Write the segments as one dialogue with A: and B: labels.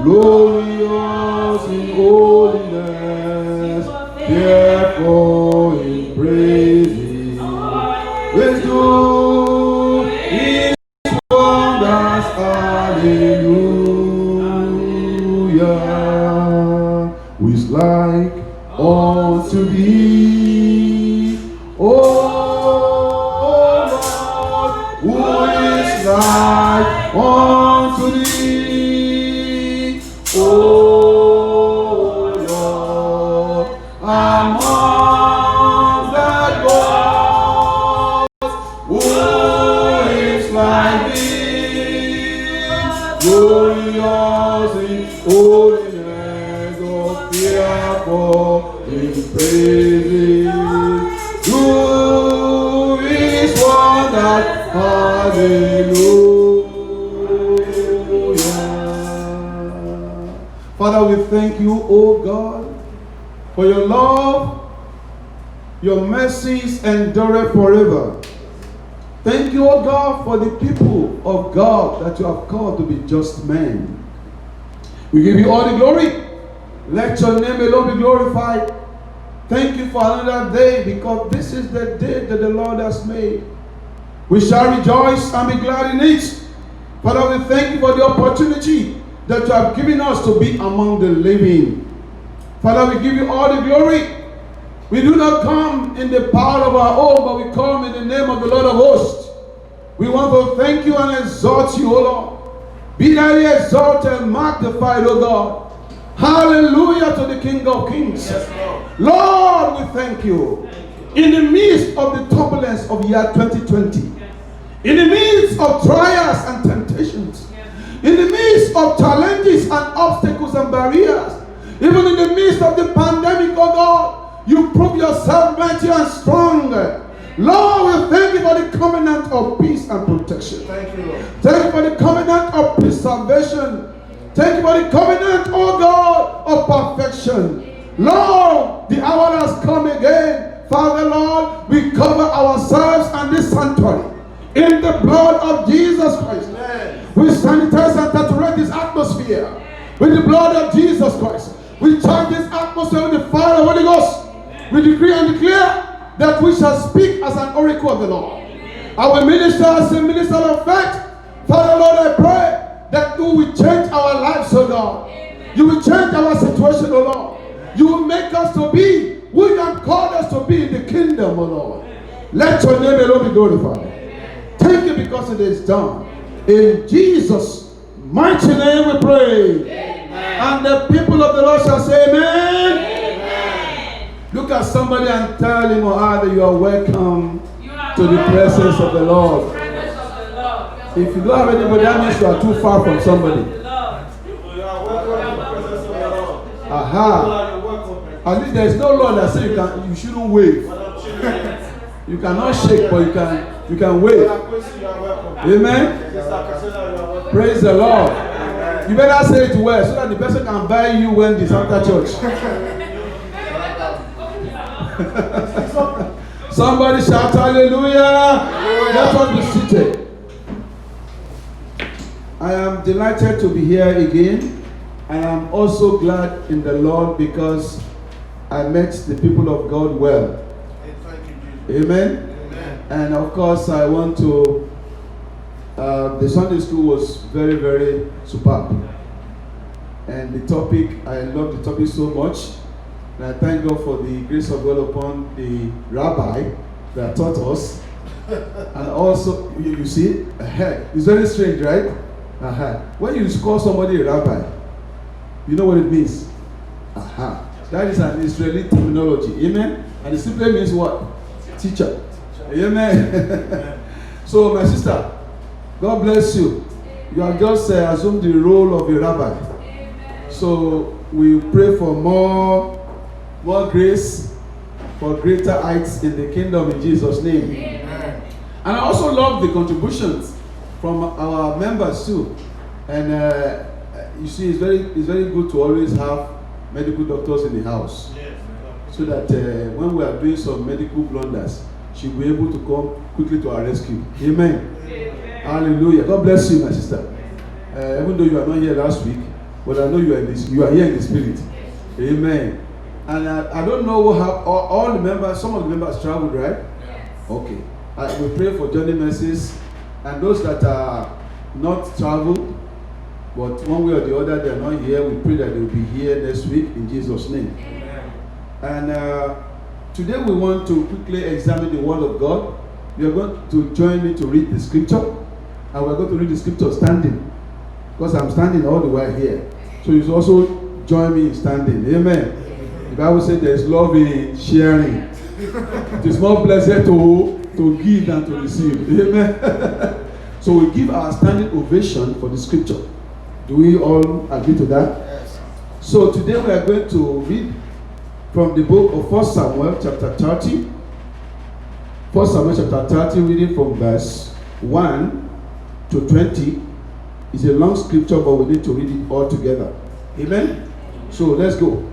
A: glorious in holiness, fearful in praises. Let's do His wonders, hallelujah. Who is like unto Thee, O Lord, who is like unto Thee, O Lord, among the gods, who is like Thee, glorious in holiness, of fearful in praises, who is wonder, hallelujah. Father, we thank you, O God, for your love, your mercies endure forever. Thank you, O God, for the people of God that you have called to be just men. We give you all the glory. Let your name alone be glorified. Thank you for another day, because this is the day that the Lord has made. We shall rejoice and be glad in it. Father, we thank you for the opportunity that you have given us to be among the living. Father, we give you all the glory. We do not come in the power of our own, but we come in the name of the Lord of hosts. We want to thank you and exalt you, O Lord. Be thou exalted and magnified, O God. Hallelujah to the King of Kings.
B: Yes,
A: Lord, we thank you. In the midst of the turbulence of year 2020, in the midst of trials and temptations, in the midst of challenges and obstacles and barriers, even in the midst of the pandemic, oh God, you prove yourself mighty and strong. Lord, we thank you for the covenant of peace and protection.
B: Thank you, Lord.
A: Thank you for the covenant of preservation. Thank you for the covenant, oh God, of perfection. Lord, the hour has come again. Father, Lord, we cover ourselves and this sanctuary in the blood of Jesus Christ.
B: Amen.
A: We sanitize and saturate this atmosphere with the blood of Jesus Christ. We charge this atmosphere with the fire of the Holy Ghost. We decree and declare that we shall speak as an oracle of the Lord. I will minister as a minister of faith. Father, Lord, I pray that you will change our lives, O God. You will change our situation, O Lord. You will make us to be who you have called us to be in the kingdom, O Lord. Let your name alone be glorified. Thank you because it is done. In Jesus' mighty name we pray.
B: Amen.
A: And the people of the Lord shall say amen.
B: Amen.
A: Look at somebody and tell him or her that you are welcome to the presence of the Lord. If you don't have anybody, that means you are too far from somebody.
B: You are welcome to the presence of the Lord.
A: Aha. At least there is no law that says you shouldn't wave. You cannot shake, but you can wave. Amen. Praise the Lord. You better say it well so that the person can buy you when it's after church. Somebody shout hallelujah. Let us be seated. I am delighted to be here again, and I'm also glad in the Lord because I met the people of God well. Amen.
B: Amen.
A: And of course, I want to. The Sunday school was very, very superb, and the topic, I love the topic so much, and I thank God for the grace of God upon the rabbi that taught us, and also you see, it's very strange, right? When you call somebody a rabbi, you know what it means. That is an Israeli terminology. Amen. And it simply means what? Teacher. Amen. So, my sister, God bless you. You have just assumed the role of a rabbi. So, we pray for more grace, for greater heights in the kingdom in Jesus' name.
B: Amen.
A: And I also love the contributions from our members too. And you see, it's very good to always have medical doctors in the house.
B: Yes.
A: So that when we are doing some medical blunders, she'll be able to come quickly to our rescue. Amen.
B: Amen.
A: Hallelujah. God bless you, my sister. Even though you are not here last week, but I know you are in this. You are here in the spirit. Amen. And I don't know how all the members. Some of the members traveled, right?
C: Yes.
A: Okay. We pray for journey mercies, and those that are not traveled, but one way or the other they are not here. We pray that they will be here next week in Jesus' name.
C: Amen.
A: And today we want to quickly examine the Word of God. You are going to join me to read the scripture, and we are going to read the scripture standing, because I'm standing all the way here. So you also join me in standing. Amen. The Bible says there is love in sharing. It is more blessed to give than to receive. Amen. So we give our standing ovation for the scripture. Do we all agree to that?
B: Yes.
A: So today we are going to read from the book of 1 Samuel chapter 30. 1 Samuel chapter 30, reading from verse 1 to 20. It's a long scripture, but we need to read it all together. Amen? So let's go.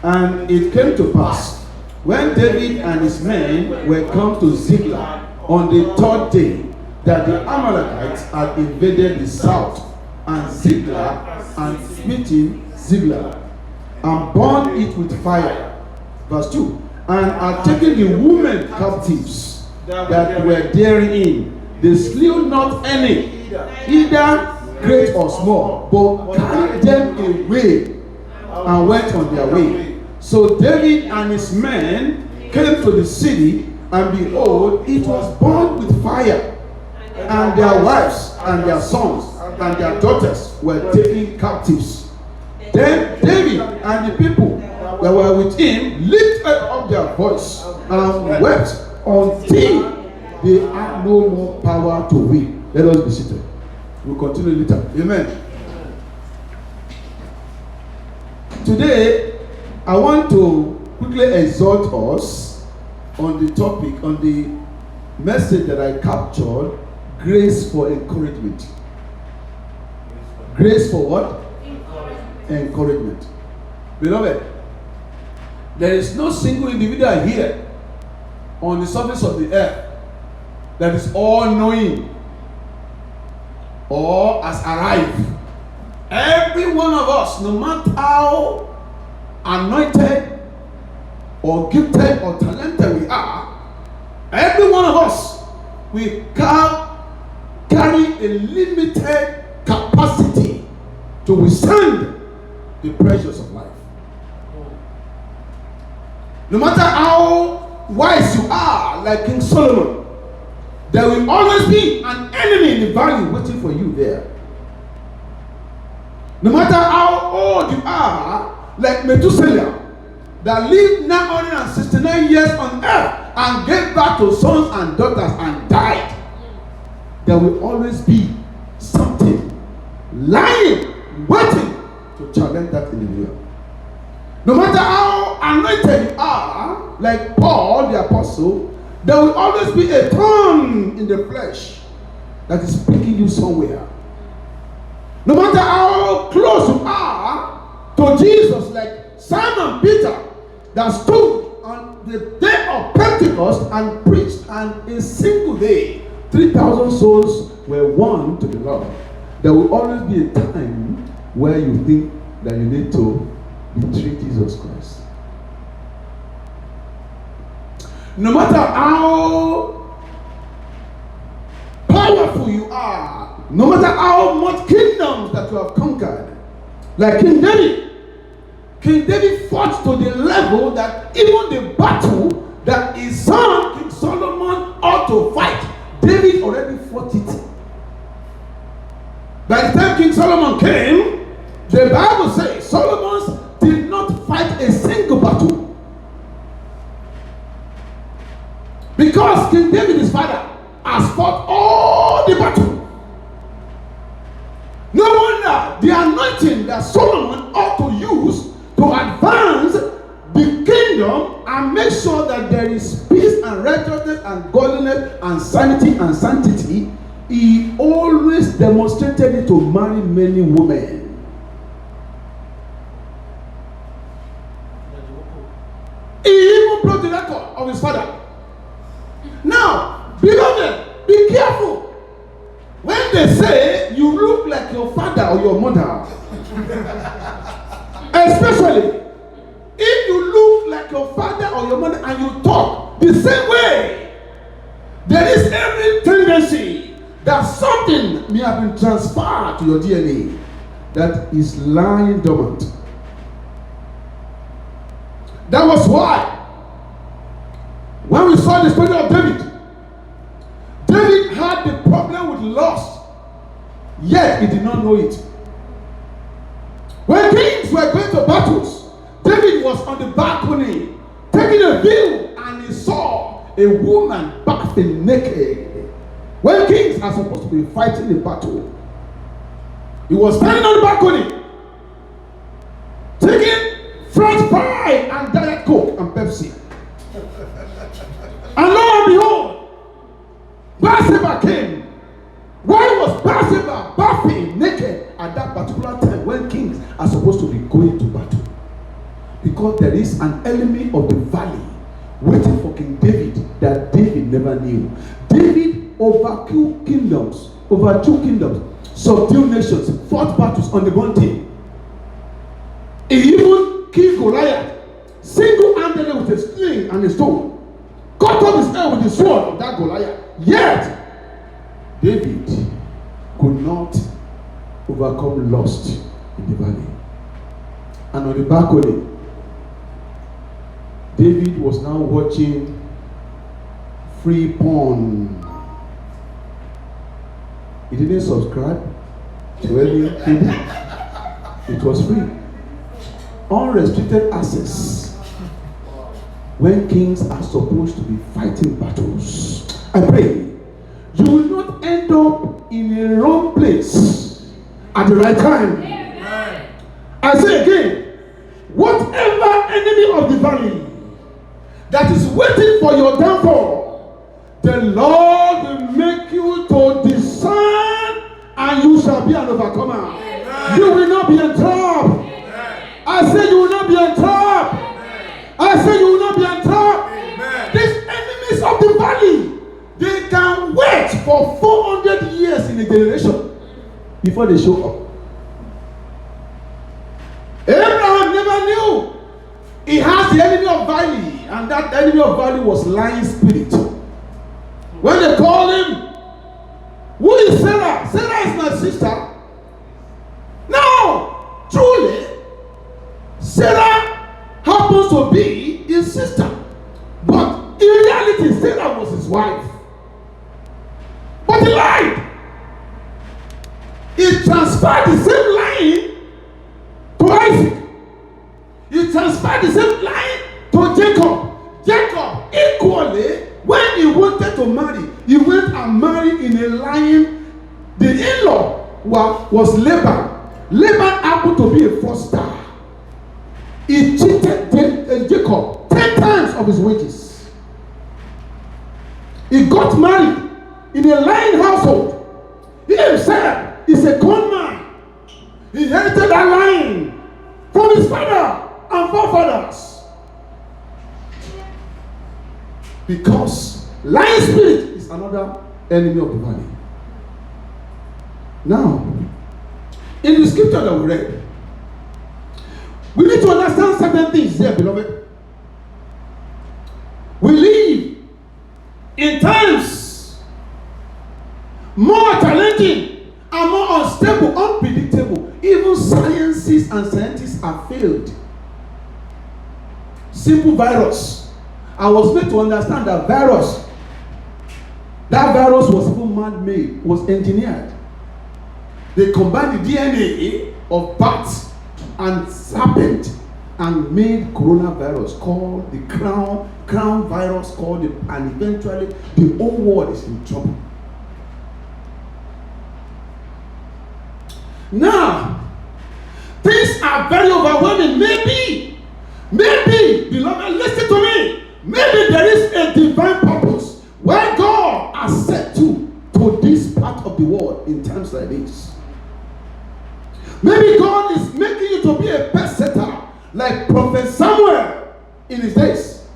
A: And it came to pass, when David and his men were come to Ziklag on the third day, that the Amalekites had invaded the south, and Ziklag, and smitten Ziklag, and burned it with fire. Verse 2. And had taken the women captives that were therein. They slew not any, either great or small, but carried them away and went on their way. So David and his men came to the city, and behold, it was burned with fire, and their wives and their sons and their daughters were taken captives. Then David and the people that were with him lifted up their voice and wept until they had no more power to weep. Let us be seated. We'll continue later. Amen. Today, I want to quickly exhort us on the topic, on the message that I captured, grace for encouragement. Grace for what? Encouragement. Beloved, there is no single individual here on the surface of the earth that is all-knowing or has arrived. Every one of us, no matter how anointed or gifted or talented we are, every one of us, we carry a limited capacity to withstand the pressures of life. No matter how wise you are, like King Solomon, there will always be an enemy in the valley waiting for you there. No matter how old you are, like Methuselah, that lived 969 years on earth and gave birth to sons and daughters and died, there will always be something lying, waiting to challenge that individual. No matter how anointed you are, like Paul the apostle, there will always be a thorn in the flesh that is pricking you somewhere. No matter how close you are to Jesus, like Simon Peter, that stood on the day of Pentecost and preached, and in a single day 3,000 souls were won to the Lord. There will always be a time where you think that you need to betray Jesus Christ. No matter how powerful you are, no matter how much kingdoms that you have conquered, like King David fought to the level that even the battle that his son King Solomon ought to fight, David already fought it. By the time King Solomon came, the Bible says Solomon did not fight a single battle. Because King David, his father, has fought all the battle. No wonder the anointing that Solomon ought to use to advance the kingdom and make sure that there is peace and righteousness and godliness and sanity and sanctity, he always demonstrated it to marry many women. He even broke the record of his father. Now, beloved, be careful. When they say you look like your father or your mother, Especially if you look like your father or your mother and you talk the same way, there is every tendency that something may have been transferred to your DNA that is lying dormant. That was why when we saw the story of David, David had the problem with lust, yet he did not know it. When kings were going to battles, David was on the balcony taking a view and he saw a woman bathing naked. When kings are supposed to be fighting a battle, he was standing on the balcony taking French fry and Diet Coke and Pepsi. And lo and behold, Bathsheba came. Why was Bathsheba bathing naked at that particular time when kings are supposed to be going to battle? Because there is an enemy of the valley waiting for King David that David never knew. David overthrew kingdoms, subdued nations, fought battles on the mountain. He even killed Goliath single-handedly with a sling and a stone. Cut off his head with the sword of that Goliath. Yet, David could not overcome lust in the valley. And on the balcony, David was now watching free porn. He didn't subscribe to any cable. It was free. Unrestricted access. When kings are supposed to be fighting battles, I pray you will not end up in a wrong place at the right time. Amen. I say again, whatever enemy of the valley that is waiting for your downfall, the Lord will make you to discern and you shall be an overcomer. Amen. You will not be entrapped. I say you will not be entrapped. I say you will not be entrapped. Amen. These enemies of the valley, they can wait for 400 years in a generation before they show up. Abraham never knew he has the enemy of valley, and that enemy of valley was lying spirit. When they called him, who is Sarah? Sarah is my sister. No, truly, Sarah happens to be his sister, but in reality Sarah was his wife. But he lied. He transferred the same line to Isaac. He transferred the same line to Jacob. Jacob equally, when he wanted to marry, he went and married in a line. The in-law was Laban. Laban happened to be a foster. He cheated Jacob 10 times of his wages. He got married in a lying household. He himself is a con man. He inherited that line from his father and forefathers. Because lying spirit is another enemy of the valley. Now, in the scripture that we read, we need to understand certain things here, beloved. We live in times more challenging and more unstable, unpredictable. Even sciences and scientists have failed. Simple virus. I was made to understand that virus was even man-made, was engineered. They combined the DNA of bats and serpent and made coronavirus called the crown virus called it, and eventually the whole world is in trouble. Now, things are very overwhelming. Maybe, beloved, listen to me. Maybe there is a divine purpose where God has set you to this part of the world in times like this. Maybe God is making you to be a pace-setter like Prophet Samuel in his days.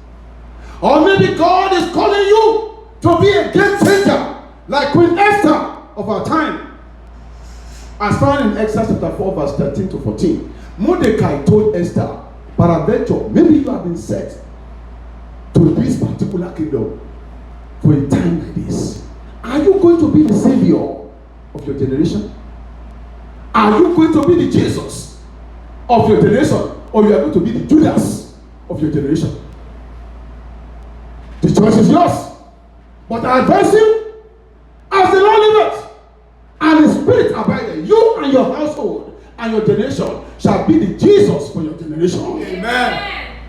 A: Or maybe God is calling you to be a game changer like Queen Esther of our time. As found in Exodus chapter 4, verse 13 to 14, Mordecai told Esther, peradventure, maybe you have been set to this particular kingdom for a time like this. Are you going to be the savior of your generation? Are you going to be the Jesus of your generation? Or you are going to be the Judas of your generation? The choice is yours. But I advise you, as the Lord liveth, and the Spirit abideth, you and your household and your generation shall be the Jesus for your generation. Amen.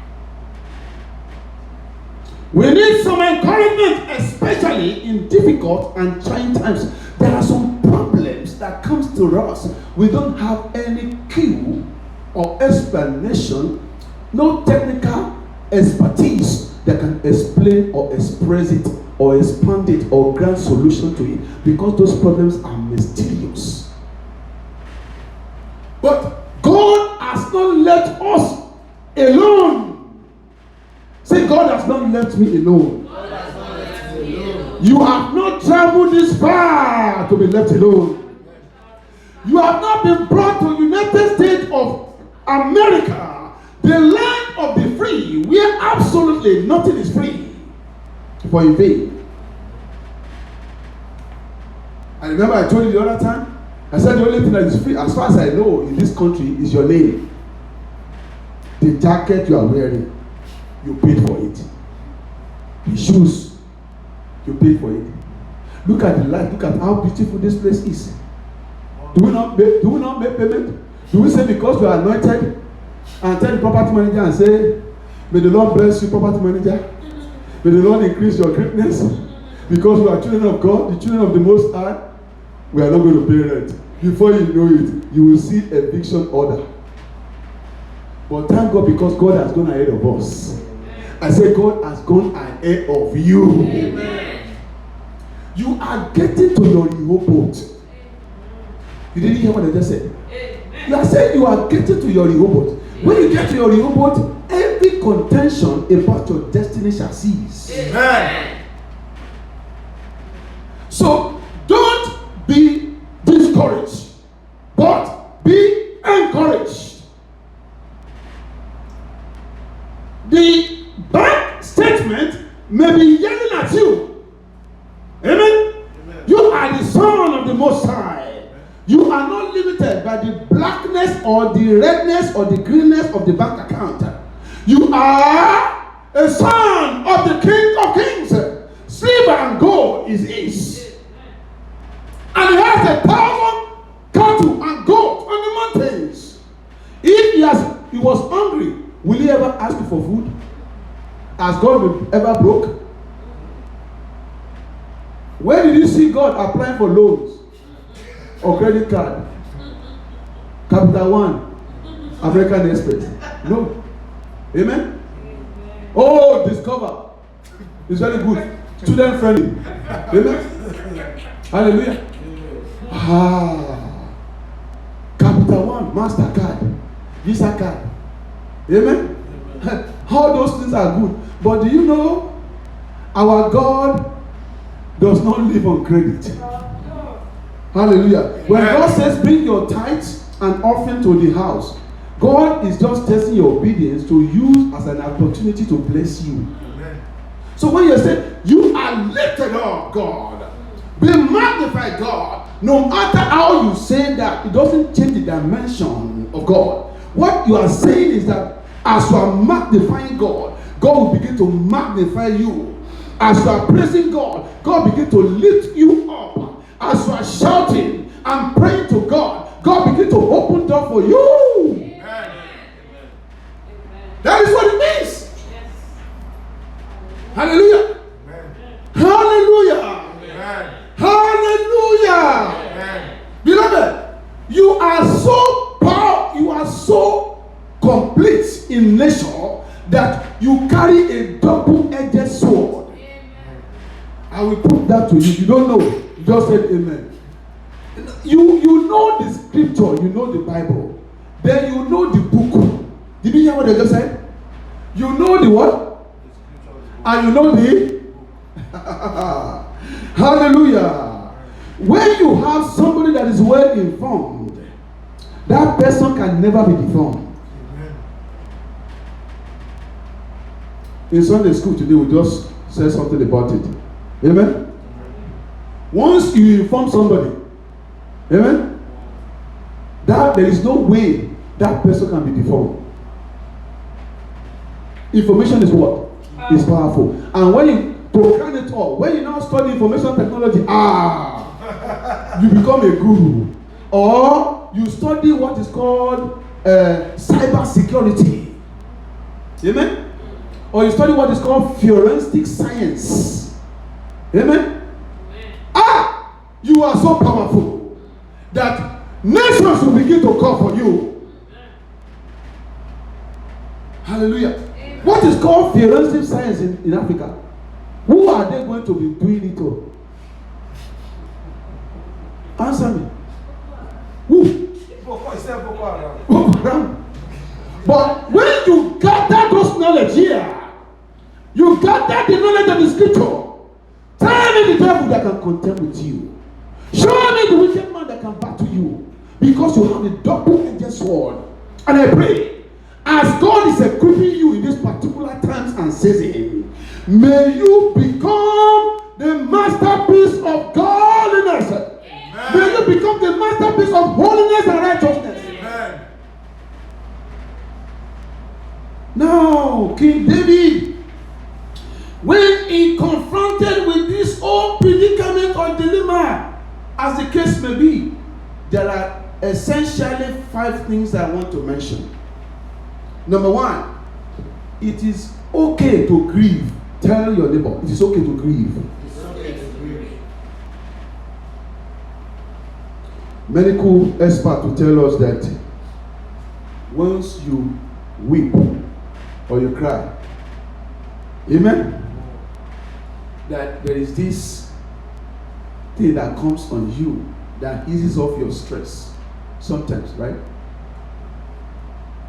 A: We need some encouragement, especially in difficult and trying times. There are some problems that comes to us. We don't have any cue or explanation, no technical expertise that can explain or express it or expand it or grant solution to it, because those problems are mysterious. But God has not left us alone. Say, God has not left me alone.
B: God has not left me alone.
A: You have not traveled this far to be left alone. You have not been brought to United States of America, the land of the free, where absolutely nothing is free, for in vain. I remember I told you the other time, I said the only thing that is free, as far as I know, in this country is your name. The jacket you are wearing, you paid for it. The shoes, you paid for it. Look at the light, look at how beautiful this place is. Do we not make payment? Do we say because we are anointed and tell the property manager and say, may the Lord bless you, property manager. May the Lord increase your greatness. Because we are children of God, the children of the Most High, we are not going to pay rent. Before you know it, you will see eviction order. But thank God, because God has gone ahead of us. I say God has gone ahead of you. Amen. You are getting to your Rehoboth. You didn't hear what I just said? Amen. You are saying you are getting to your Rehoboth. When you get to your Rehoboth, every contention about your destiny shall cease. Amen. So don't be discouraged, but be encouraged. The bank statement may be yelling at you. Amen? Amen. You are the son of the Most High. You are not limited by the blackness or the redness or the greenness of the bank account. You are a son of the King of Kings. Silver and gold is his. And he has 1,000 cattle and goats on the mountains. If he was hungry, will he ever ask you for food? Has God been ever broke? Where did you see God applying for loans or credit card? Capital One, American Express. No. Amen? Oh, Discover. It's very good. Student friendly. Amen? Hallelujah. Capital One, MasterCard, Visa card. Amen? All those things are good. But do you know our God does not live on credit? Hallelujah. When God says bring your tithes and offering to the house, God is just testing your obedience to use as an opportunity to bless you. Amen. So when you say you are lifted up, God, be magnified, God, no matter how you say that, it doesn't change the dimension of God. What you are saying is that as you are magnifying God, God will begin to magnify you. As you are praising God, God begin to lift you up. As you are shouting and praying to God, God begin to open door for you. Amen. That is what it means. Yes. Hallelujah. Amen. Hallelujah. Amen. Hallelujah. Amen. Beloved, you are so powerful, you are so complete in nature that you carry a double-edged sword. Amen. I will put that to you. You don't know. You just said amen. You know the scripture, you know the Bible. Then you know the book. Did you hear what I just said? You know the what? And you know the hallelujah. When you have somebody that is well informed that person can never be deformed. In Sunday school today, we just said something about it. Amen? Once you inform somebody, amen, that there is no way that person can be deformed. Information is what? Is powerful. And when you program it all, when you now study information technology, you become a guru. Or you study what is called cyber security. Amen? Or you study what is called forensic science. Amen? You are so powerful that nations will begin to call for you. Hallelujah. What is called forensic science in Africa? Who are they going to be doing it to? Answer me. Who? Boko Haram. But when you gather those knowledge here, you gather the knowledge of the scripture, tell me the devil that can contend with you. Show me the wicked man that can battle you. Because you have the double-edged sword. And I pray, as God is equipping you in this particular times and season, may you become the masterpiece of godliness. Amen. May you become the masterpiece of holiness and righteousness. Amen. Now, King David, when he confronted with this own predicament or dilemma, as the case may be, there are essentially 5 things that I want to mention. Number 1, it is okay to grieve. Tell your neighbor, it is okay to grieve.
B: It's okay to grieve.
A: Medical experts will tell us that once you weep or you cry, amen, that there is this thing that comes on you that eases off your stress sometimes, right?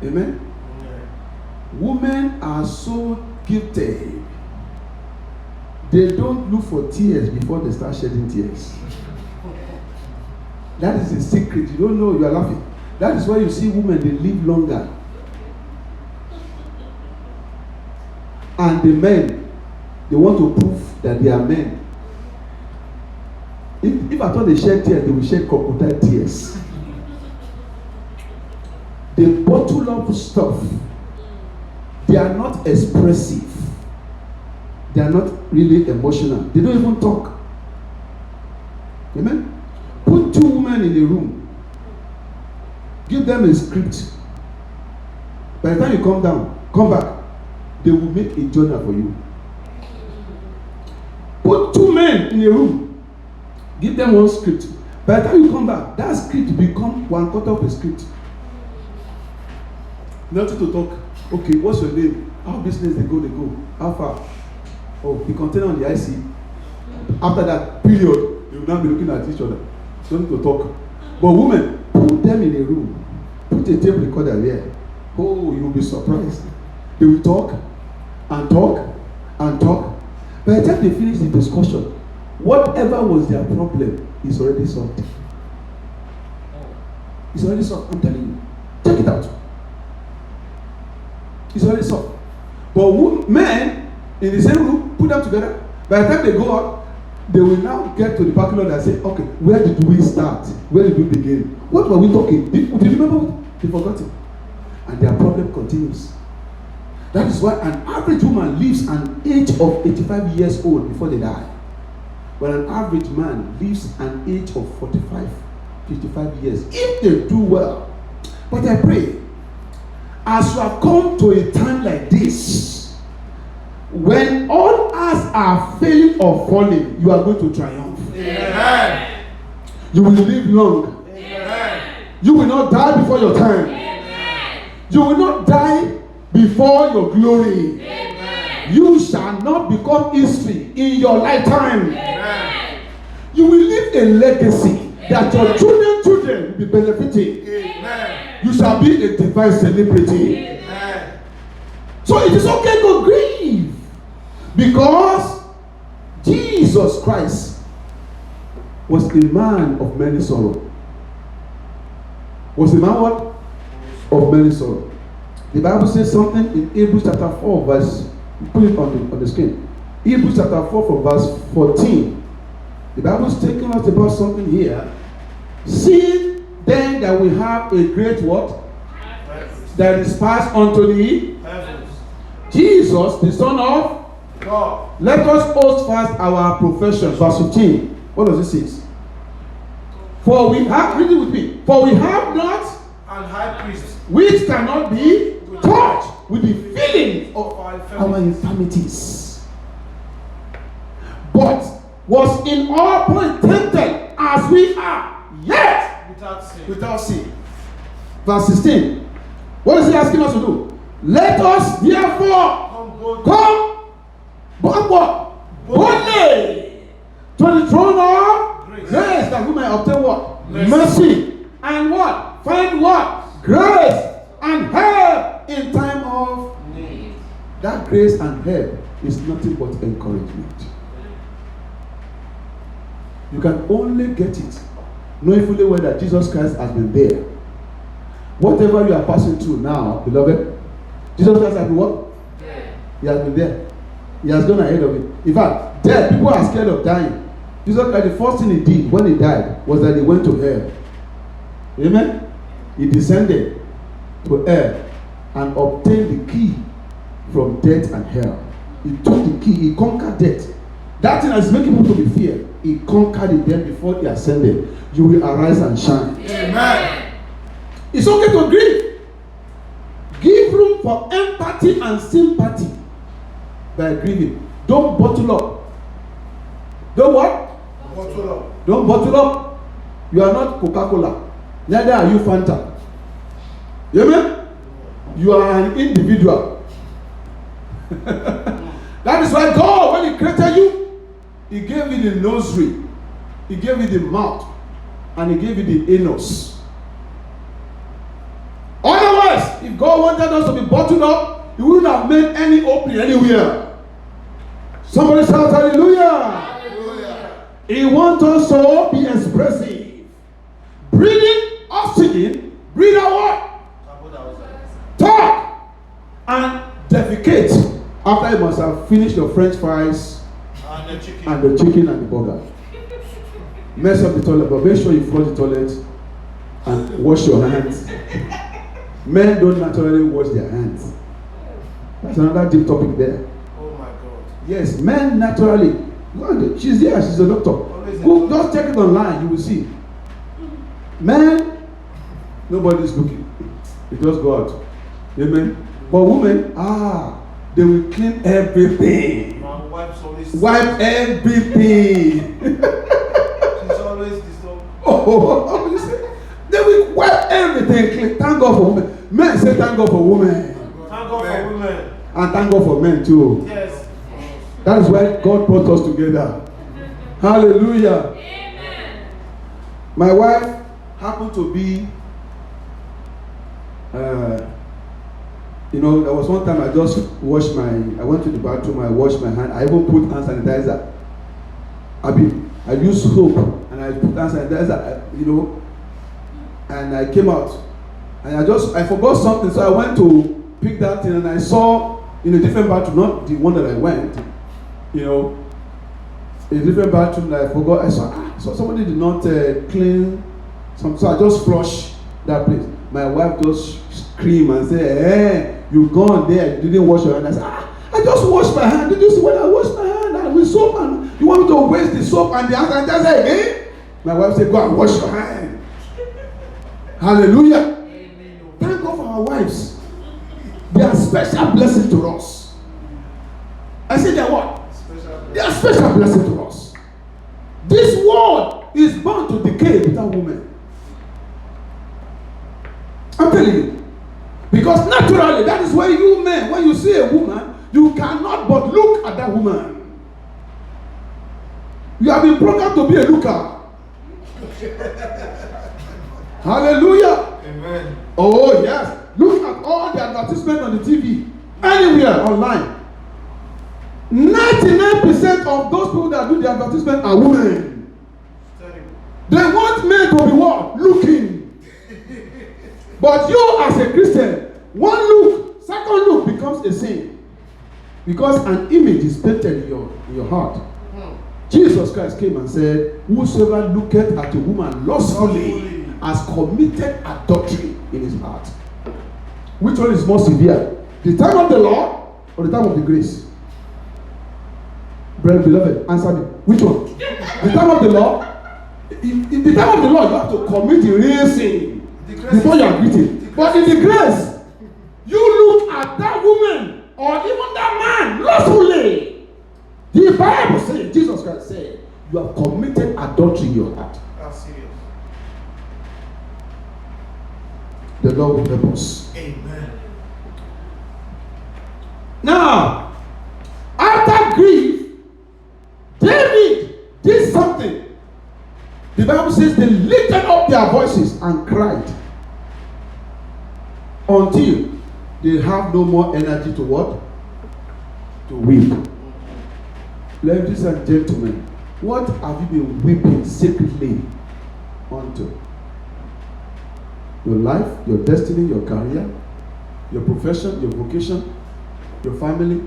A: Amen. Women are so gifted. They don't look for tears before they start shedding tears. That is a secret. You don't know, you are laughing. That is why you see women, they live longer. And the men, they want to prove that they are men. If I thought they shed tears, they will shed crocodile tears. They bottle up stuff. They are not expressive. They are not really emotional. They don't even talk. Amen? Put 2 women in a room. Give them a script. By the time you come back, they will make a journal for you. Put 2 men in a room. Give them 1 script. By the time you come back, that script become 1/4 of a script. Nothing to talk. Okay, what's your name? How business they go? How far? Oh, the container on the IC. After that period, they will now be looking at each other. Don't need to talk. But women, put them in a room. Put a tape recorder there. Oh, you'll be surprised. They will talk and talk and talk. By the time they finish the discussion, whatever was their problem is already solved. It's already solved. I'm telling you. Check it out. It's already solved. But men in the same room, put them together. By the time they go out, they will now get to the parking lot and say, okay, where did we start? Where did we begin? What were we talking? Did you remember? They forgot it. And their problem continues. That is why an average woman lives an age of 85 years old before they die. But an average man lives an age of 45, 55 years, if they do well. But I pray, as you have come to a time like this, when all odds are failing or falling, you are going to triumph.
B: Amen.
A: You will live long.
B: Amen.
A: You will not die before your time.
B: Amen.
A: You will not die before your glory.
B: Amen.
A: You shall not become history in your lifetime.
B: Amen.
A: You will leave a legacy that your children will be benefiting.
B: Amen.
A: You shall be a divine celebrity.
B: Amen.
A: So it is okay to grieve, because Jesus Christ was a man of many sorrows. Was a man what? Of many sorrows. The Bible says something in Hebrews chapter 4 verse, put it on the screen. Hebrews chapter 4 from verse 14. The Bible is taking us about something here. Seeing then that we have a great what? That is passed unto the
B: Heavens.
A: Jesus, the Son of
B: God.
A: Let us hold fast our profession. Verse 15. What does it say? For we have, read it with me. For we have not
B: And high priest.
A: which cannot be touched with the feeling of our infirmities, but was in all points tempted as we are, yet
B: Without sin.
A: Verse 16. What is he asking us to do? Let us therefore
B: Come boldly.
A: come boldly to the throne of
B: Grace.
A: grace, that we may obtain what?
B: Mercy.
A: Mercy. And what? Find what? Grace and help in time of
B: Need.
A: that. Grace and help is nothing but encouragement. You can only get it knowing fully well that Jesus Christ has been there. Whatever you are passing through now, beloved, Jesus Christ has been what? He has been there. He has gone ahead of it. In fact, dead people are scared of dying. Jesus Christ, the first thing he did when he died was that he went to hell. Amen? He descended to hell and obtained the key from death and hell. He took the key, he conquered death. That thing that is making people to be feared, he conquered it then before he ascended. You will arise and shine.
B: Amen.
A: It's okay to grieve. Give room for empathy and sympathy by grieving. Don't bottle up. Don't what?
B: Bottle up.
A: Don't bottle up. You are not Coca-Cola. Neither are you Fanta. You hear me? You are an individual. That is why God, when He created you, He gave you the nursery, He gave you the mouth, and He gave you the anus. Otherwise, if God wanted us to be bottled up, He wouldn't have made any opening anywhere. Somebody shout hallelujah.
B: Hallelujah.
A: He wants us to be expressive. Breathing oxygen, breathe out what? Talk and defecate after you must have finished your French fries
B: And the chicken.
A: and the chicken and the burger. Mess up the toilet, but make sure you flush the toilet and wash your hands. Men don't naturally wash their hands. That's another deep topic there.
B: Oh my God.
A: Yes, men naturally. She's there, she's a doctor. Go, just check it online, you will see. Men, nobody's looking. It just go out. Amen. But women, they will clean everything.
B: My wife's always.
A: Wipe everything.
B: She's always disturbed.
A: Oh, you see? They will wipe everything clean. Thank God for women. Men say thank God for women.
B: Thank God for women.
A: And thank God for men too.
B: Yes.
A: That is why God brought us together. Hallelujah.
C: Amen.
A: My wife happened to be, there was one time I just I went to the bathroom, I washed my hand, I even put hand sanitizer. I used soap and I put hand sanitizer, and I came out. And I forgot something, so I went to pick that thing and I saw in a different bathroom, not the one that I went, a different bathroom that I forgot. I saw somebody did not clean some, so I just flushed that place. My wife just screamed and said, "Hey, you gone there? You didn't wash your hand." I said, "I just washed my hand. Did you see when I washed my hand and with soap? And you want me to waste the soap and the hand sanitizer again?" My wife said, "Go and wash your hand." Hallelujah.
B: Amen.
A: Thank God for our wives. They are special blessing to us. I said they are what? They are special blessing to us. This world is bound to decay without women. I'm telling you. Because naturally, that is why you men, when you see a woman, you cannot but look at that woman. You have been programmed to be a looker. Hallelujah.
B: Amen.
A: Oh yes. Look at all the advertisement on the TV. Anywhere online. 99% of those people that do the advertisement are women.
B: Terrible.
A: They want men to be what? Looking. But you as a Christian, one look, second look becomes a sin. Because an image is painted in your heart. Jesus Christ came and said, whosoever looketh at a woman lustfully has committed adultery in his heart. Which one is more severe? The time of the law or the time of the grace? Brother, beloved, answer me. Which one? The time of the law? In the time of the law, you have to commit the real sin before you are greeted. But in the grace, you look at that woman or even that man lustfully. The Bible says, Jesus Christ said, you have committed adultery in your heart.
B: That's serious.
A: The Lord will help us.
B: Amen.
A: Now, after grief, David did something. The Bible says they lifted up their voices and cried until they have no more energy to what? To weep. Ladies and gentlemen, what have you been weeping secretly unto? Your life, your destiny, your career, your profession, your vocation, your family,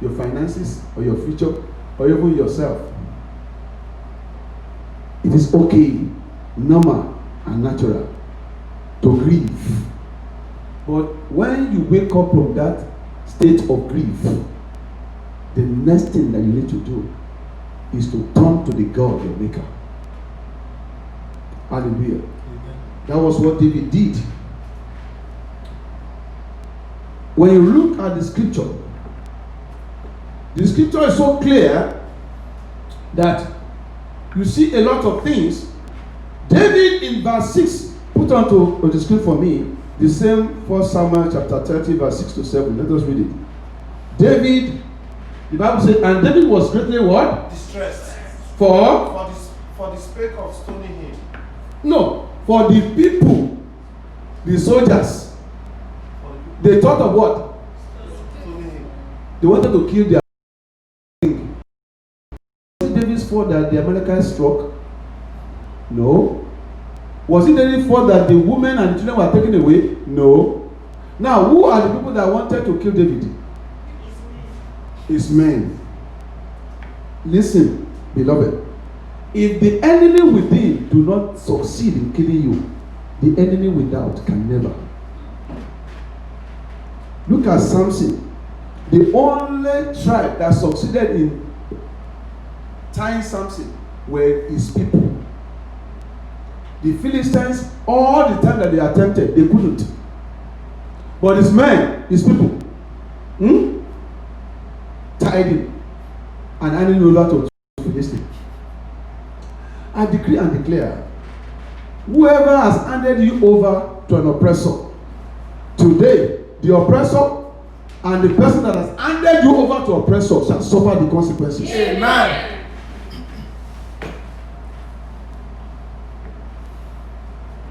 A: your finances, or your future, or even yourself. It is okay, normal, and natural to grieve. But when you wake up from that state of grief, the next thing that you need to do is to turn to the God, your maker. Hallelujah. Amen. That was what David did. When you look at the scripture is so clear that you see a lot of things. David in verse 6, put on the screen for me, the same 1 Samuel chapter 30, verse 6 to 7. Let us read it. David, the Bible says, and David was greatly what?
B: Distressed.
A: For
B: the spake of stoning him.
A: No, for the people, the soldiers. They thought of what?
B: Stoning him.
A: They wanted to kill their king. Was it David's fault that the Amalekites struck? No. Was it David's fault that the women and the children were taken away? No. Now, who are the people that wanted to kill David? His men. Listen, beloved. If the enemy within do not succeed in killing you, the enemy without can never. Look at Samson. The only tribe that succeeded in tying Samson were his people. The Philistines, all the time that they attempted, they couldn't. But his men, his people, tied him and handed him over to Philistine. I decree and declare, whoever has handed you over to an oppressor, today, the oppressor and the person that has handed you over to oppressor shall suffer the consequences.
B: Amen.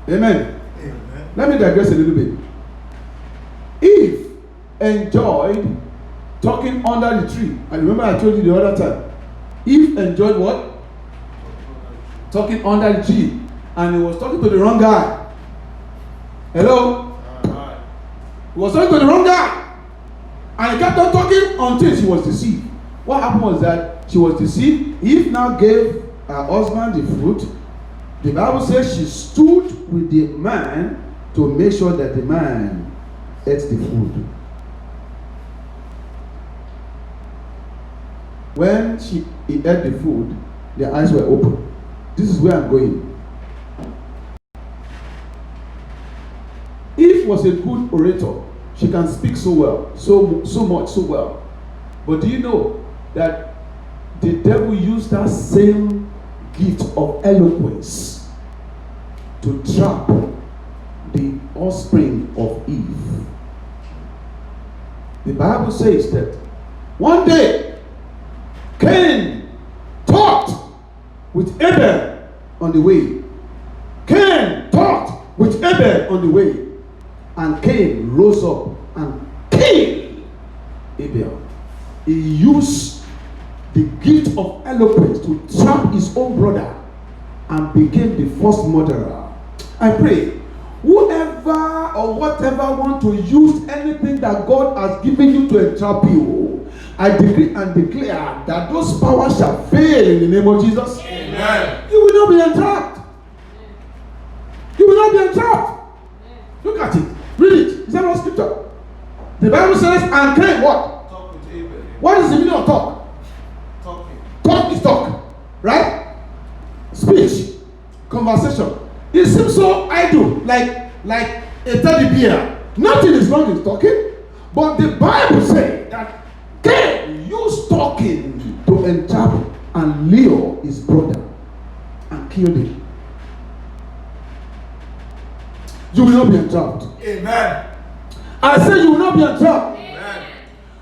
A: Amen.
B: Amen.
A: Let me digress a little bit. Eve enjoyed talking under the tree. I remember I told you the other time. Eve enjoyed what? Talking under the tree. And he was talking to the wrong guy. Hello? He was talking to the wrong guy. And he kept on talking until she was deceived. What happened was that she was deceived. Eve now gave her husband the fruit. The Bible says she stood with the man to make sure that the man ate the food. When he ate the food, their eyes were open. This is where I'm going. Eve was a good orator. She can speak so well, so much, so well. But do you know that the devil used that same gift of eloquence to trap the offspring of Eve? The Bible says that one day Cain talked with Abel on the way. Cain talked with Abel on the way. And Cain rose up and killed Abel. He used the gift of eloquence to trap his own brother and became the first murderer. I pray, whoever whoever or whatever want to use anything that God has given you to entrap you, I decree and declare that those powers shall fail in the name of Jesus.
B: Amen.
A: You will not be entrapped. You will not be entrapped. Look at it. Read it. Is that not scripture? The Bible says, and Cain what?
B: Talk with Abel.
A: What is the meaning of talk?
B: Talking.
A: Talk is talk. Right? Speech. Conversation. It seems so idle, like a teddy bear. Nothing is wrong in talking. But the Bible says that Cain used talking to entrap and lure his brother and kill him. You will not be entrapped.
B: Amen.
A: I say you will not be entrapped.
B: Amen.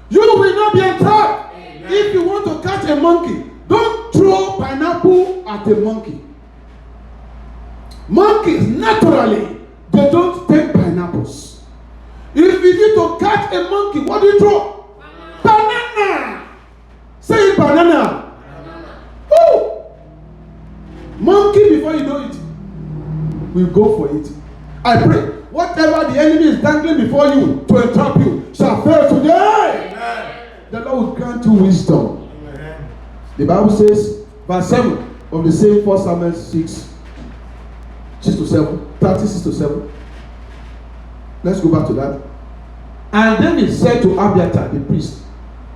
A: You will not be entrapped.
B: Amen.
A: If you want to catch a monkey, don't throw pineapple at a monkey. Monkeys, naturally, they don't take pineapples. If you need to catch a monkey, what do you throw? Banana. Say banana. Woo! Monkey, before you know it, will go for it. I pray, whatever the enemy is dangling before you to entrap you shall fail today.
B: Amen.
A: The Lord will grant you wisdom.
B: Amen.
A: The Bible says, verse 7 of the same 1 Samuel 6 to 7, 36 to 7. Let's go back to that. And David said to Abiathar the priest,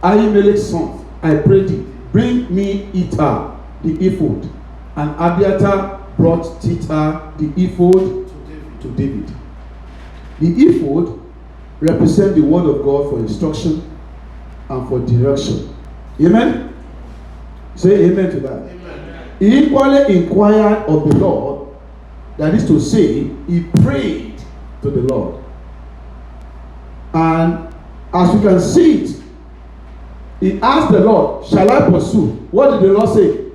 A: Ahimelech's son, I pray thee, bring me Ittai the ephod. And Abiathar brought Ittai the ephod to David. The ephod represents the word of God for instruction and for direction. Amen? Say amen to that.
B: Amen.
A: He equally inquired of the Lord, that is to say, he prayed to the Lord. And as we can see it, he asked the Lord, shall I pursue? What did the Lord say?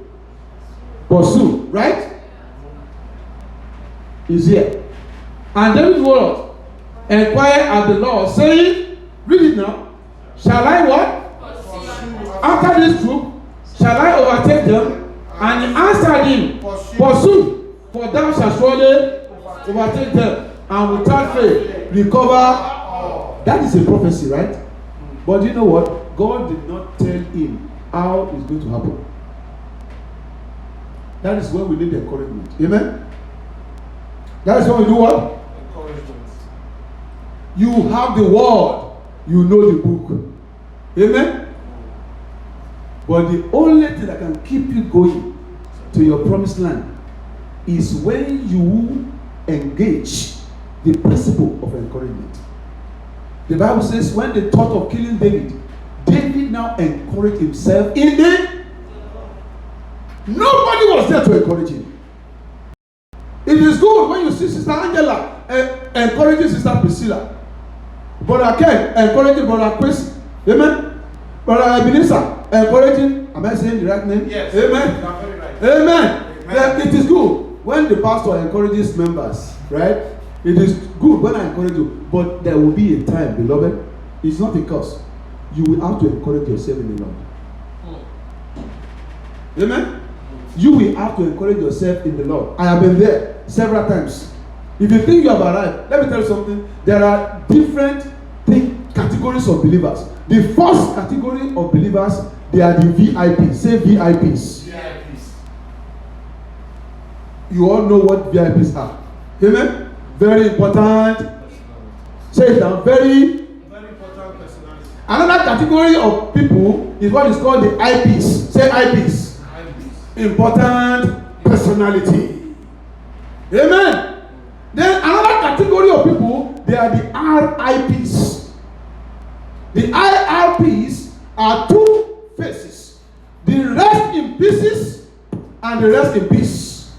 A: Pursue, right? He's here. And David what? Inquired at the Lord, saying, read it now. Shall I what?
B: Pursue.
A: After this troop, shall I overtake them? And he answered him, pursue, for thou shalt surely overtake them, and without fail recover. That is a prophecy, right? But you know what? God did not tell him how it's going to happen. That is when we need encouragement. Amen? That is when we do what?
B: Encouragement.
A: You have the word, you know the book. Amen? But the only thing that can keep you going to your promised land is when you engage the principle of encouragement. The Bible says when they thought of killing David, David now encouraged himself in the... Nobody was there to encourage him. It is good when you see Sister Angela encouraging Sister Priscilla. Brother Ken encouraging Brother Chris. Amen? Brother Ebenezer encouraging... Am I saying the right name?
B: Yes.
A: Amen?
B: You are very right.
A: Amen.
B: Amen.
A: It is good when the pastor encourages members, right? It is good when I encourage you, but there will be a time, beloved. It's not a curse. You will have to encourage yourself in the Lord. Amen. You will have to encourage yourself in the Lord. I have been there several times. If you think you have arrived, let me tell you something. There are different categories of believers. The first category of believers, they are the VIPs. Say VIPs.
B: VIPs.
A: You all know what VIPs are. Amen. Very important. Say it down. Very
B: important personality.
A: Another category of people is what is called the IPs. Say IPs. Important personality. Amen. Then another category of people, they are the RIPs. The IRPs are two faces. The rest in pieces and the rest in peace.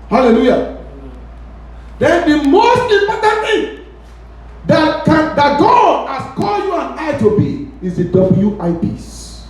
A: Hallelujah. Then the most important thing that God has called you and I to be is the WIPs.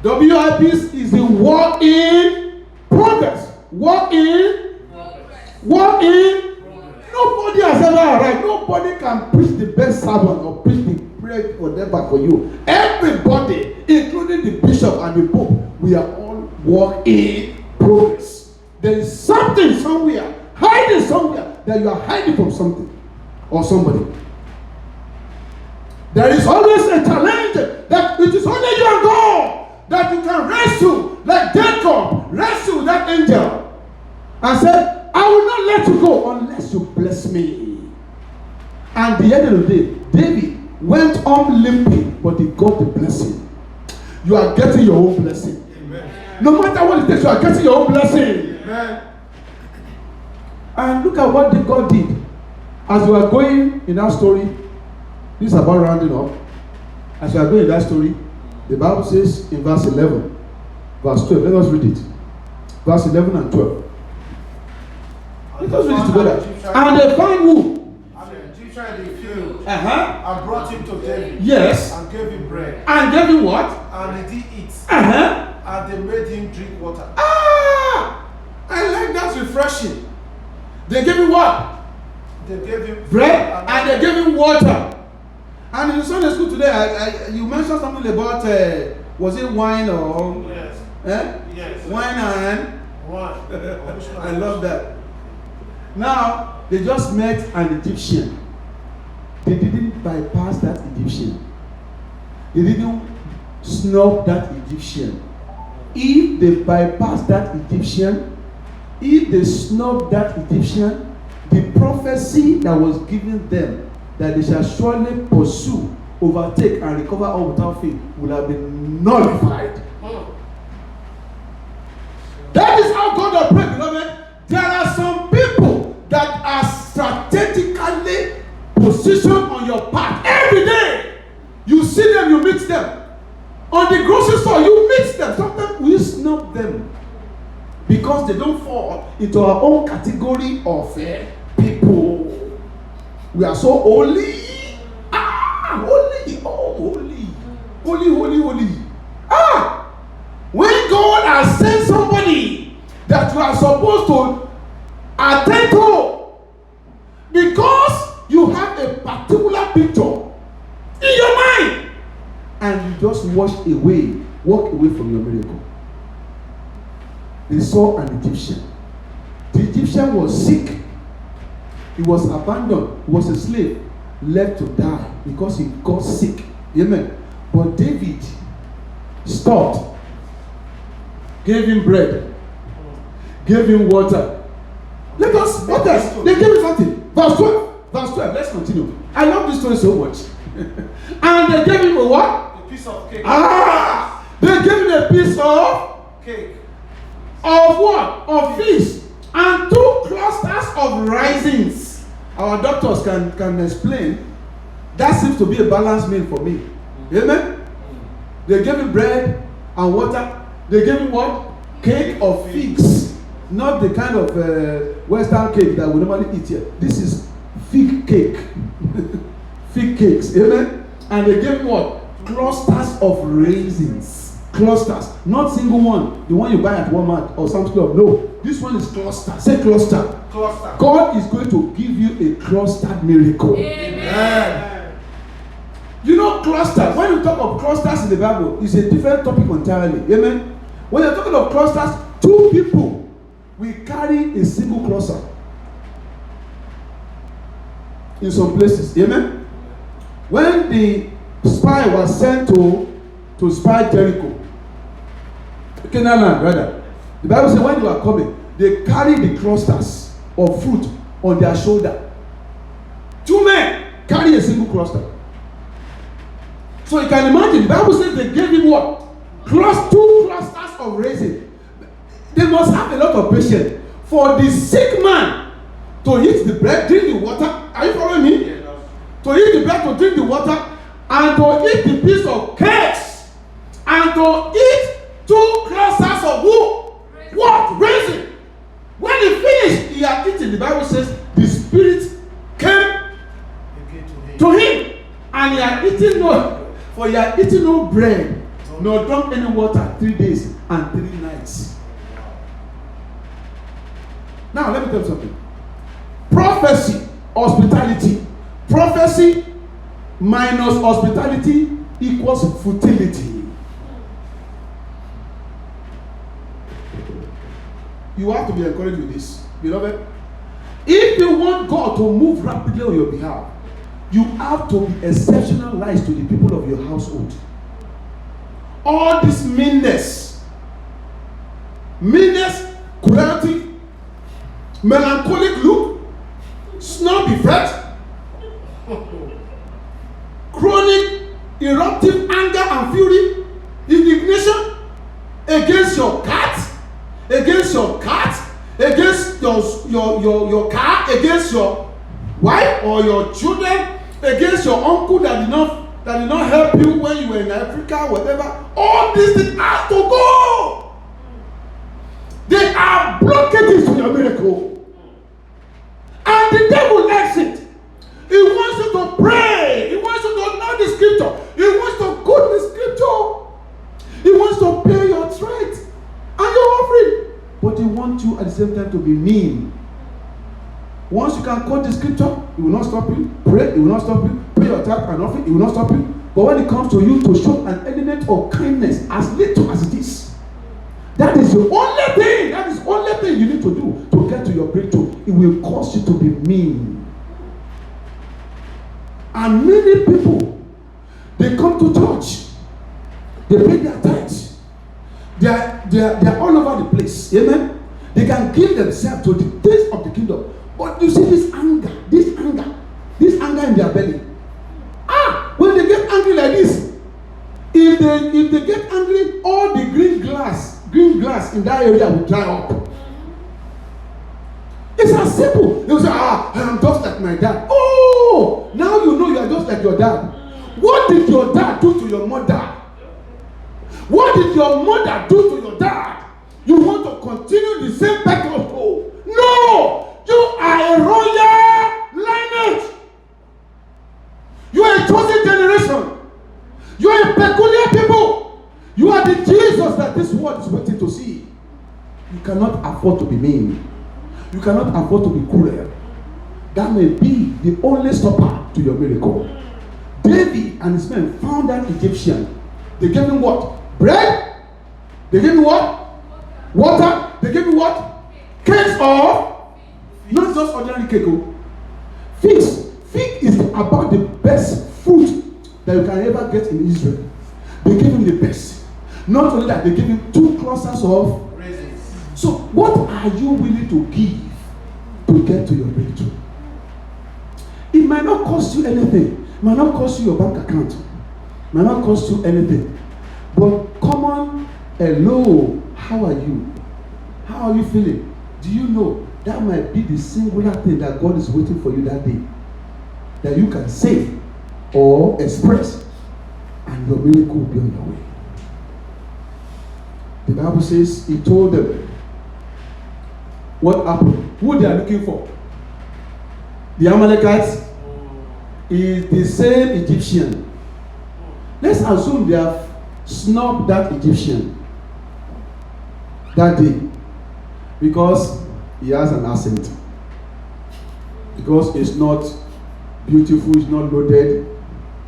A: WIPs is the work in progress. Work in progress. Work in progress. Nobody has ever arrived. Nobody can preach the best sermon or preach the prayer whatever for you. Everybody, including the bishop and the pope, we are all work in progress. There is something somewhere hiding somewhere, that you are hiding from something or somebody. There is always a challenge that it is only you and God that you can wrestle, like Jacob wrestle that angel and said, I will not let you go unless you bless me. And at the end of the day, David went on limping, but he got the blessing. You are getting your own blessing. Amen. No matter what it takes, you are getting your own blessing. Amen. And look at what God did. As we are going in that story, this is about rounding up. As we are going in that story, the Bible says in verse 11, verse 12, let us read it. Verse 11 and 12. Let us read it together. And they found who?
B: And the Egyptian in the field.
A: And
B: brought him to David.
A: Yes.
B: And gave him bread.
A: And gave him what?
B: And he did eat.
A: And
B: they made him drink water.
A: I like that refreshing. They gave him what?
B: They gave him
A: bread and they gave him water. And in Sunday school today, you mentioned something about, was it wine or?
B: Yes.
A: Yes. Wine and?
B: Wine.
A: I love that. Now, they just met an Egyptian. They didn't bypass that Egyptian. They didn't snub that Egyptian. If they bypass that Egyptian, if they snub that Egyptian, the prophecy that was given them that they shall surely pursue, overtake, and recover all without fail will have been nullified. That is how God operates, beloved. There are some people that are strategically positioned on your path every day. You see them, you meet them. On the grocery store, you meet them. Sometimes we snub them because they don't fall into our own category of people. We are so holy. Holy. Oh, holy. Holy. When God has sent somebody that you are supposed to attend to, because you have a particular picture in your mind, and you just walk away from your miracle. They saw an Egyptian. The Egyptian was sick. He was abandoned. He was a slave, left to die because he got sick. Amen. But David stopped, gave him bread, gave him water. Let us, what else? They gave him something. Verse 12. Let's continue. I love this story so much. And they gave him a what?
B: A piece of cake.
A: They gave him a piece of
B: cake.
A: Of what? Of fish. And 2 clusters of risings. Our doctors can explain. That seems to be a balanced meal for me. Amen? They gave him bread and water. They gave him what? Cake of figs. Not the kind of Western cake that we normally eat here. This is fig cake. Fig cakes. Amen? And they gave him what? Clusters of raisins. Clusters, not single one. The one you buy at Walmart or Sam's Club. No, this one is cluster. Say cluster.
B: Cluster.
A: God is going to give you a clustered miracle. Amen. You know cluster. When you talk of clusters in the Bible, it's a different topic entirely. Amen. When you're talking of clusters, 2 people will carry a single cluster. In some places. Amen. When the spy was sent to spy Jericho, Canaan land rather, the Bible says when they were coming, they carried the clusters of fruit on their shoulder. 2 men carry a single cluster. So you can imagine, the Bible says they gave him what? 2 clusters of raisin. They must have a lot of patience for the sick man to eat the bread, drink the water. Are you following me? Yes. To eat the bread, to drink the water, and to eat the piece of cakes, and to eat 2 clusters of what? Raisin. When he finished, he had eaten. The Bible says the Spirit came to him, and he had eaten no bread, nor drunk any water 3 days and 3 nights. Now let me tell you something. Prophecy, hospitality. Prophecy minus hospitality equals futility. You have to be encouraged with this, beloved. If you want God to move rapidly on your behalf, you have to be exceptionalized to the people of your household. All this meanness, cruelty, melancholic look, snobby fret, chronic eruptive anger and fury, indignation against your cat, against your car, against your wife or your children, against your uncle that did not help you when you were in Africa, whatever. All these things have to go. They are blockages to your miracle. And the devil likes it. He wants you to pray. He wants you to know the scripture. He wants to quote the scripture. He wants to pay your tithe and your offering. But he wants you at the same time to be mean. Once you can quote the scripture, he will not stop you. Pray, he will not stop you. Pay your tithe and offering, he will not stop you. But when it comes to you to show an element of kindness, as little as it is, that is the only thing. That is the only thing you need to do to get to your breakthrough. It will cause you to be mean. And many people, they come to church, they pay their tithes, they are all over the place. Amen. They can give themselves to the things of the kingdom. But you see this anger in their belly. When they get angry like this, if they get angry, all the green glass in that area will dry up. It's as simple. They will say, I am just like my dad. Oh, now you know you are just like your dad. What did your dad do to your mother? What did your mother do to your dad? You want to continue the same cycle? No! You are a royal lineage. You are a chosen generation. You are a peculiar people. You are the Jesus that this world is waiting to see. You cannot afford to be mean. You cannot afford to be cruel. That may be the only stopper to your miracle. David and his men found that Egyptian. They gave him what? Bread? They gave him what? Water? They gave him what? Cakes of? Not just ordinary cake. Figs. Fig is about the best fruit that you can ever get in Israel. They gave him the best. Not only that, they gave him 2 clusters of raisins. So what are you willing to give to get to your breakthrough? It might not cost you anything. It might not cost you your bank account. It might not cost you anything. But come on, hello, how are you? How are you feeling? Do you know that might be the singular thing that God is waiting for you that day, that you can say or express, and your miracle will be on your way. The Bible says he told them what happened, who they are looking for. The Amalekites is the same Egyptian. Let's assume they have snubbed that Egyptian that day because he has an accent, because he's not beautiful, he's not loaded,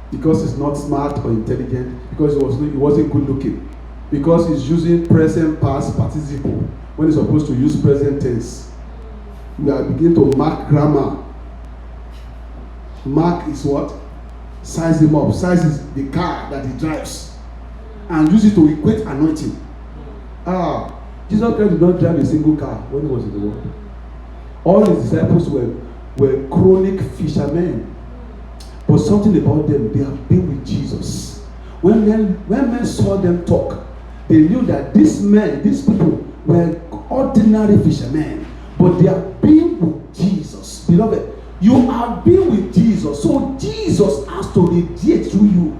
A: because he's not smart or intelligent, because he wasn't good looking, because he's using present past participle when he's supposed to use present tense. We are beginning to mark grammar. Mark is what? Size him up. Size is the car that he drives and use it to equate anointing. Jesus Christ did not drive a single car when he was in the world. All his disciples were chronic fishermen. But something about them, they have been with Jesus. When men saw them talk, they knew that these people were ordinary fishermen. But they have been with Jesus. Beloved, you have been with Jesus. So Jesus has to radiate through you.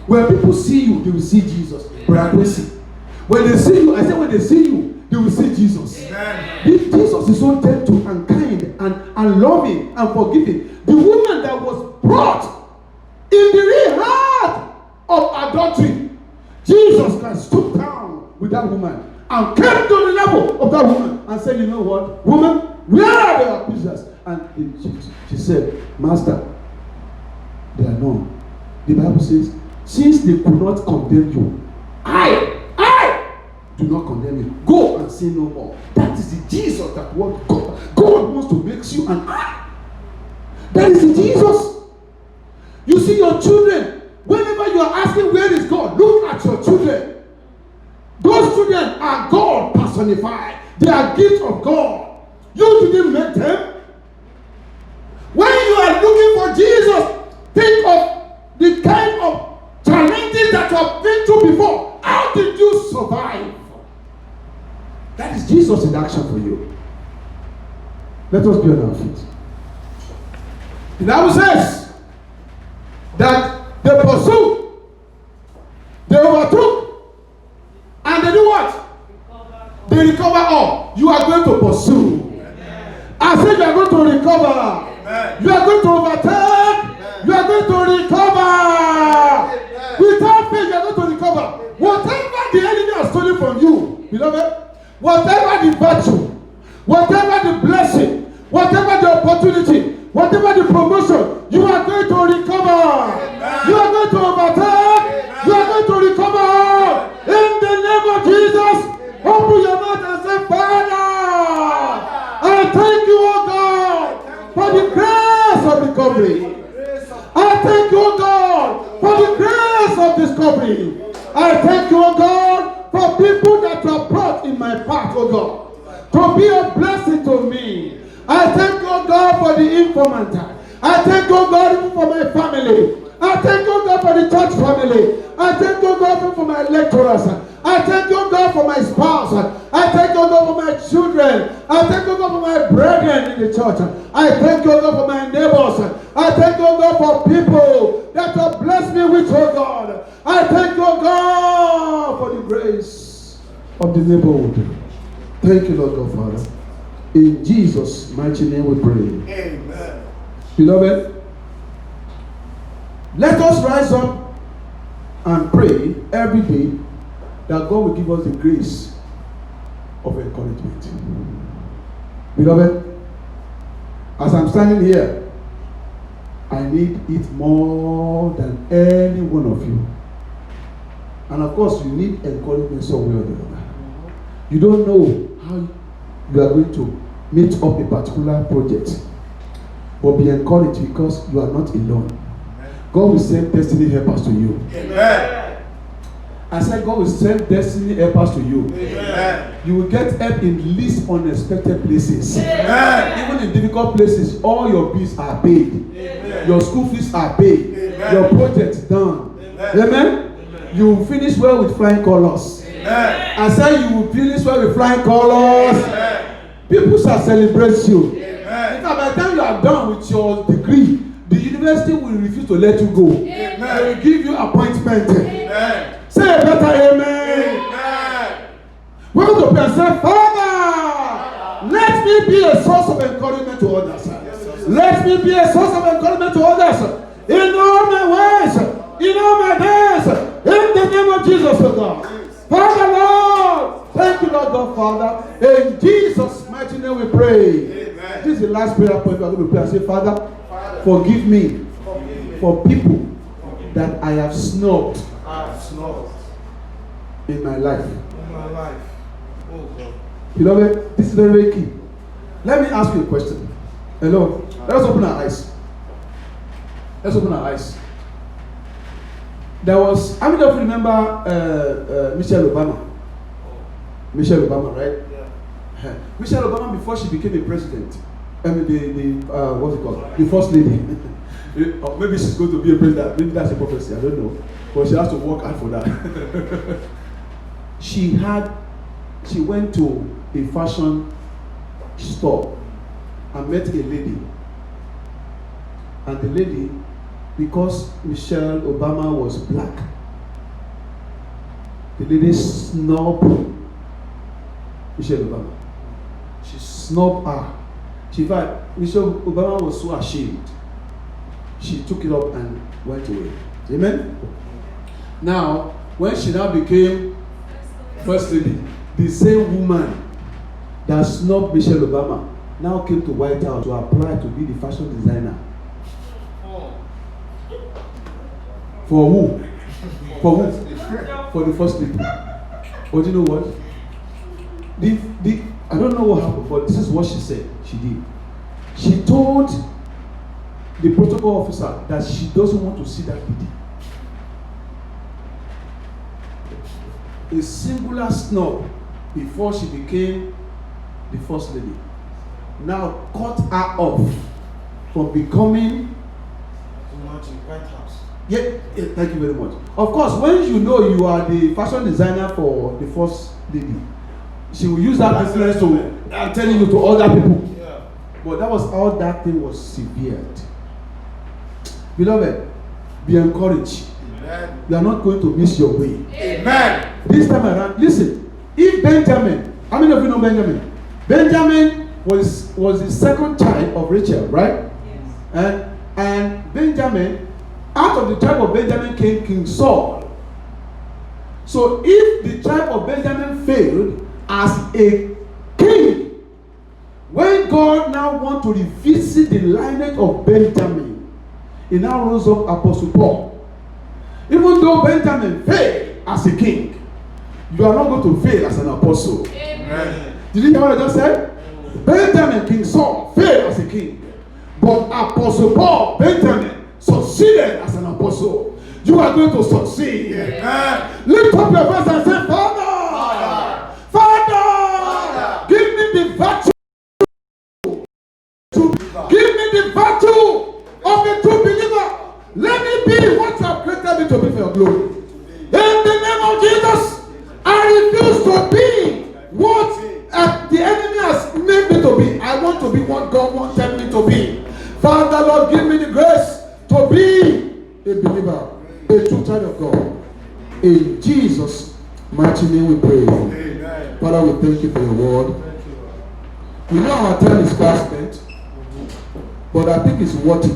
A: When people see you, they will see Jesus. When they see you, I said when they see you, they will see Jesus. Amen. Jesus is so gentle and kind and loving and forgiving. The woman that was brought in the real heart of adultery, Jesus can stoop down with that woman and came to the level of that woman and said, you know what, woman, where are the accusers? And she said, Master, they are none. The Bible says, since they could not condemn you, I do not condemn you. Go and sin no more. That is the Jesus that God wants to make you an eye. That is in Jesus. You see your children, whenever you are asking where is God, look at your children. Those children are God personified. They are gifts of God. You didn't make them. When you are looking for Jesus, think of the kind of challenges that you have been through before. How did you survive? That is Jesus in action for you. Let us be on our feet. The Bible says that they pursued, they overtook, and they do what? They recover all. You are going to pursue. I said you are going to recover. You are going to overtake. You are going to recover. Without faith, you are going to recover. Whatever the enemy has stolen from you, beloved, whatever the virtue, whatever the blessing, whatever the opportunity, whatever the promotion, you are going to recover. You are going to overtake. You are going to recover. In the name of Jesus, open your mouth and say, Father, I thank you, O God, for the grace of recovery. I thank you, O God, for the grace of discovery. I thank you, O God, for people that you have brought in my path, O God, to be a blessing to me. I thank you, O God, for the informant. I thank you, O God, even for my family. I thank you, O God, for the church family. I thank you, O God, for my lecturers. I thank you, O God, for my spouse. I thank you, O God, for my children. I thank you, O God, for my brethren in the church. I thank you, O God, for my neighbors. I thank you, O God, for people that have blessed me with, O God. I thank you, O God, for the grace of the neighborhood. Thank you, Lord God, Father. In Jesus' mighty name we pray.
B: Amen.
A: Beloved, let us rise up and pray every day that God will give us the grace of encouragement. Beloved, as I'm standing here, I need it more than any one of you. And of course, you need encouragement somewhere or the other. You don't know how you are going to meet up a particular project. But be encouraged because you are not alone. God will send destiny helpers to you.
B: Amen.
A: I said God will send destiny helpers to you.
B: Amen.
A: You will get help in least unexpected places.
B: Amen.
A: Even in difficult places, all your bills are paid.
B: Amen.
A: Your school fees are paid.
B: Amen.
A: Your projects done.
B: Amen.
A: Amen. You will finish well with flying colors.
B: Amen.
A: I said you will finish well with flying colors.
B: Amen.
A: People shall celebrate you.
B: Amen.
A: In fact, by the time you are done with your degree, the university will refuse to let you go.
B: Amen.
A: They will give you appointment.
B: Amen.
A: Say a better amen.
B: Amen.
A: We're going to pray and say, Father, let me be a source of encouragement to others. Let me be a source of encouragement to others in all my ways, in all my days, in the name of Jesus, O God. Father, Lord, thank you, Lord God, Father. In Jesus' mighty name we pray.
B: Amen.
A: This is the last prayer point we are going to pray and say, Father, forgive me for people that I have snubbed in my life.
B: Oh God.
A: Beloved, this is very key. Let me ask you a question. Hello. Let's open our eyes. Let's open our eyes. There was, how many of you remember Michelle Obama? Michelle Obama, right?
B: Yeah.
A: Michelle Obama, before she became a president, I mean what's it called? The first lady. Or maybe she's going to be a president. Maybe that's a prophecy. I don't know. But she has to work hard for that. She went to a fashion store and met a lady. And the lady, because Michelle Obama was black, the lady snubbed Michelle Obama. She snubbed her. Michelle Obama was so ashamed. She took it up and went away. Amen? Now, when she now became first lady, the same woman that snubbed Michelle Obama now came to White House to apply to be the fashion designer. For who? For who? For the first lady. But you know what? I don't know what happened, but this is what she said. She did. She told the protocol officer that she doesn't want to see that lady. A singular snub before she became the first lady now cut her off from becoming
B: White House.
A: yeah, thank you very much. Of course, when you know you are the fashion designer for the first lady, she will use that influence to telling you to other people.
B: Yeah.
A: But that was how that thing was severed. Beloved, be encouraged.
B: Amen.
A: You are not going to miss your way.
B: Amen.
A: This time around, listen, if Benjamin, how many of you know Benjamin? Benjamin was the second child of Rachel, right? Yes. And Benjamin, out of the tribe of Benjamin came King Saul. So if the tribe of Benjamin failed as a king, when God now wants to revisit the lineage of Benjamin, he now rose up Apostle Paul. Even though Benjamin failed as a king, you are not going to fail as an apostle.
B: Amen.
A: Did you hear what I just said? Benjamin, King Saul, failed as a king. But Apostle Paul, Benjamin, succeeded as an apostle. You are going to succeed.
B: Amen.
A: Lift up your voice and say, Father, Father, give me the virtue. Give me the virtue of the true believer. Let me be what you have created me to be for your glory. In the name of Jesus, I refuse to be what the enemy has made me to be. I want to be what God wanted me to be. Father, Lord, give me the grace to be a believer, a true child of God. In Jesus' mighty name we pray.
B: Amen.
A: Father, we thank you for your word. We know our time is fast spent, but I think it's worth it.